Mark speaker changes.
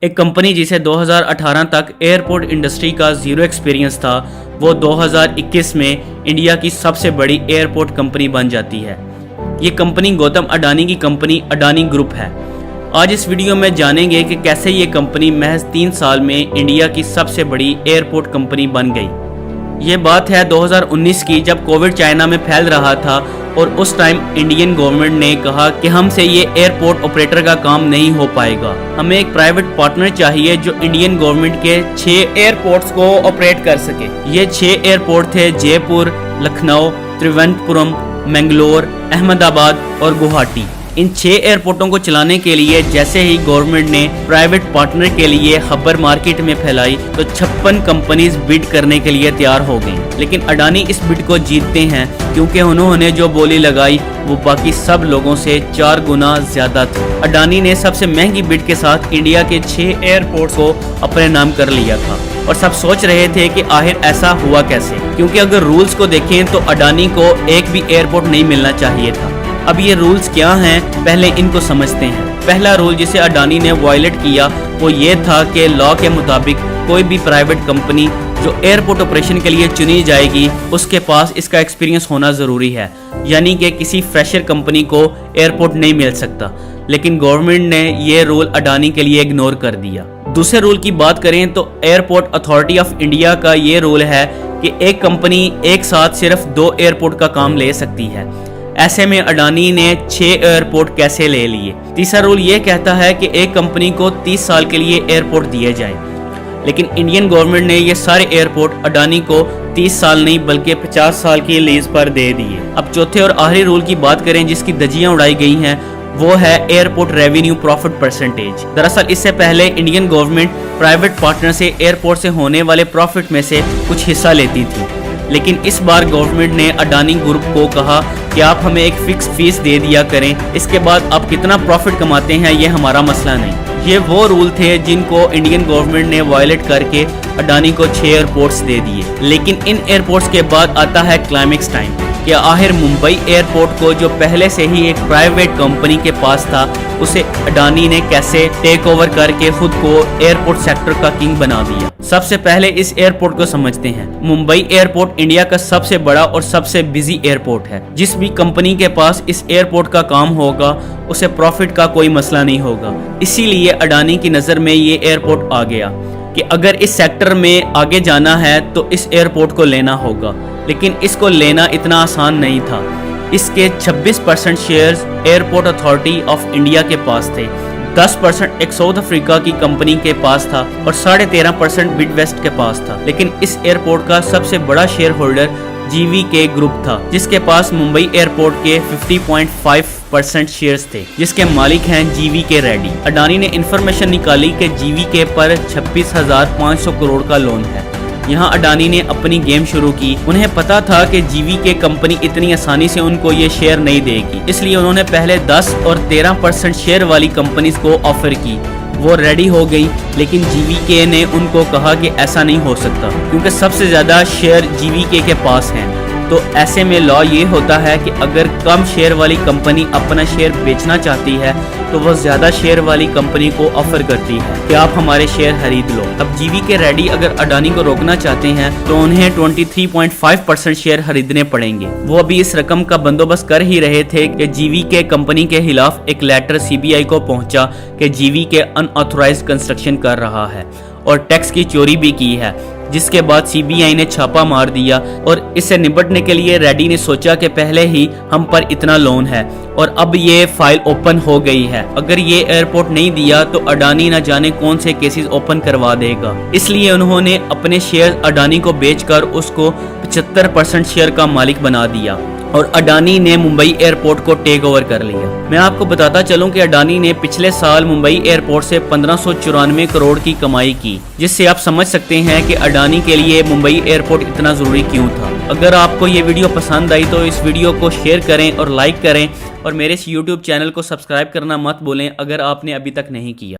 Speaker 1: ایک کمپنی جسے 2018 تک ایئرپورٹ انڈسٹری کا زیرو ایکسپیرینس تھا، وہ 2021 میں انڈیا کی سب سے بڑی ایئرپورٹ کمپنی بن جاتی ہے۔ یہ کمپنی گوتم اڈانی کی کمپنی اڈانی گروپ ہے۔ آج اس ویڈیو میں جانیں گے کہ کیسے یہ کمپنی محض 3 سال میں انڈیا کی سب سے بڑی ایئرپورٹ کمپنی بن گئی۔ یہ بات ہے 2019 کی، جب کووڈ چائنا میں پھیل رہا تھا اور اس ٹائم انڈین گورنمنٹ نے کہا کہ ہم سے یہ ایئرپورٹ آپریٹر کا کام نہیں ہو پائے گا، ہمیں ایک پرائیویٹ پارٹنر چاہیے جو انڈین گورنمنٹ کے 6 ایئرپورٹس کو آپریٹ کر سکے۔ یہ 6 ایئرپورٹ تھے: جے پور، لکھنؤ، تریونتپورم، منگلور، احمد آباد اور گوہاٹی۔ ان 6 ایئرپورٹوں کو چلانے کے لیے جیسے ہی گورنمنٹ نے پرائیویٹ پارٹنر کے لیے خبر مارکیٹ میں پھیلائی تو 56 کمپنیز بڈ کرنے کے لیے تیار ہو گئیں، لیکن اڈانی اس بڈ کو جیتتے ہیں کیونکہ انہوں نے جو بولی لگائی وہ باقی سب لوگوں سے 4 گنا زیادہ تھی۔ اڈانی نے سب سے مہنگی بڈ کے ساتھ انڈیا کے 6 ایئرپورٹس کو اپنے نام کر لیا تھا، اور سب سوچ رہے تھے کہ آخر ایسا ہوا کیسے، کیونکہ اگر رولز کو دیکھیں تو اڈانی کو ایک بھی ایئرپورٹ نہیں ملنا چاہیے تھا۔ اب یہ رولز کیا ہیں، پہلے ان کو سمجھتے ہیں۔ پہلا رول جسے اڈانی نے وائلیٹ کیا وہ یہ تھا کہ لاء کے مطابق کوئی بھی پرائیویٹ کمپنی جو ایئرپورٹ آپریشن کے لیے چنی جائے گی اس کے پاس اس کا ایکسپیرینس ہونا ضروری ہے، یعنی کہ کسی فریشر کمپنی کو ایئرپورٹ نہیں مل سکتا، لیکن گورنمنٹ نے یہ رول اڈانی کے لیے اگنور کر دیا۔ دوسرے رول کی بات کریں تو ایئرپورٹ اتھارٹی آف انڈیا کا یہ رول ہے کہ ایک کمپنی ایک ساتھ صرف 2 ایئرپورٹ کا کام لے سکتی ہے۔ ایسے میں اڈانی نے 6 ایئرپورٹ کیسے لے لیے؟ تیسرا رول یہ کہتا ہے کہ ایک کمپنی کو 30 سال کے لیے ایئرپورٹ دیے جائیں، لیکن انڈین گورنمنٹ نے یہ سارے ایئرپورٹ اڈانی کو 30 سال نہیں بلکہ 50 سال کی لیز پر دے دیے۔ اب چوتھے اور آخری رول کی بات کریں جس کی دھجیاں اڑائی گئی ہیں، وہ ہے ایئرپورٹ ریونیو پروفٹ پرسنٹیج۔ دراصل اس سے پہلے انڈین گورنمنٹ پرائیویٹ پارٹنر سے ایئرپورٹ سے ہونے والے پروفٹ میں سے کچھ حصہ لیتی تھی، لیکن اس بار گورنمنٹ نے اڈانی گروپ کو کہا کہ آپ ہمیں ایک فکس فیس دے دیا کریں، اس کے بعد آپ کتنا پروفٹ کماتے ہیں یہ ہمارا مسئلہ نہیں۔ یہ وہ رول تھے جن کو انڈین گورنمنٹ نے وائلیٹ کر کے اڈانی کو 6 ایئرپورٹس دے دیے۔ لیکن ان ایئرپورٹس کے بعد آتا ہے کلائمیکس ٹائم کہ آخر ممبئی ایئرپورٹ کو جو پہلے سے ہی ایک پرائیویٹ کمپنی کے پاس تھا، اسے اڈانی نے کیسے ٹیک اوور کر کے خود کو ایئرپورٹ سیکٹر کا کنگ بنا دیا۔ سب سے پہلے اس ایئرپورٹ کو سمجھتے ہیں۔ ممبئی ایئرپورٹ انڈیا کا سب سے بڑا اور سب سے بزی ایئرپورٹ ہے۔ جس بھی کمپنی کے پاس اس ایئرپورٹ کا کام ہوگا اسے پروفٹ کا کوئی مسئلہ نہیں ہوگا، اسی لیے اڈانی کی نظر میں یہ ایئرپورٹ آ گیا کہ اگر اس سیکٹر میں آگے جانا ہے تو اس ایئرپورٹ کو لینا ہوگا، لیکن اس کو لینا اتنا آسان نہیں تھا۔ اس کے 26% shares airport authority of India کے پاس تھے، 10% ایک ساؤتھ افریقہ کی کمپنی کے پاس تھا اور 13.5% بڈ ویسٹ کے پاس تھا۔ لیکن اس ایئرپورٹ کا سب سے بڑا شیئر ہولڈر جی وی کے گروپ تھا، جس کے پاس ممبئی ایئرپورٹ کے 50.5% شیئرز تھے، جس کے مالک ہیں جی وی کے ریڈی۔ اڈانی نے انفارمیشن نکالی کہ جی وی کے پر 26,500 کروڑ کا لون ہے۔ یہاں اڈانی نے اپنی گیم شروع کی۔ انہیں پتا تھا کہ جی وی کے کمپنی اتنی آسانی سے ان کو یہ شیئر نہیں دے گی، اس لیے انہوں نے پہلے 10 اور 13% شیئر والی کمپنیز کو آفر کی۔ وہ ریڈی ہو گئی، لیکن جی وی کے نے ان کو کہا کہ ایسا نہیں ہو سکتا کیونکہ سب سے زیادہ شیئر جی وی کے پاس ہیں۔ تو ایسے میں لاء یہ ہوتا ہے کہ اگر کم شیئر والی کمپنی اپنا شیئر بیچنا چاہتی ہے تو وہ زیادہ شیئر والی کمپنی کو آفر کرتی ہے کہ آپ ہمارے شیئر خرید لو۔ اب جی وی کے ریڈی اگر اڈانی کو روکنا چاہتے ہیں تو انہیں 23.5% شیئر خریدنے پڑیں گے۔ وہ ابھی اس رقم کا بندوبست کر ہی رہے تھے کہ جی وی کے کمپنی کے خلاف ایک لیٹر CBI کو پہنچا کہ جی وی کے ان آتھورائزڈ کنسٹرکشن کر رہا ہے اور ٹیکس کی چوری بھی کی ہے، جس کے بعد CBI نے چھاپا مار دیا۔ اور اس سے نپٹنے کے لیے ریڈی نے سوچا کہ پہلے ہی ہم پر اتنا لون ہے اور اب یہ فائل اوپن ہو گئی ہے، اگر یہ ایئرپورٹ نہیں دیا تو اڈانی نہ جانے کون سے کیسز اوپن کروا دے گا۔ اس لیے انہوں نے اپنے شیئر اڈانی کو بیچ کر اس کو 75% شیئر کا مالک بنا دیا اور اڈانی نے ممبئی ایئرپورٹ کو ٹیک اوور کر لیا۔ میں آپ کو بتاتا چلوں کہ اڈانی نے پچھلے سال ممبئی ایئرپورٹ سے 1594 کروڑ کی کمائی کی، جس سے آپ سمجھ سکتے ہیں کہ اڈانی کے لیے ممبئی ایئرپورٹ اتنا ضروری کیوں تھا۔ اگر آپ کو یہ ویڈیو پسند آئی تو اس ویڈیو کو شیئر کریں اور لائک کریں، اور میرے اس YouTube چینل کو سبسکرائب کرنا مت بھولیں اگر آپ نے ابھی تک نہیں کیا۔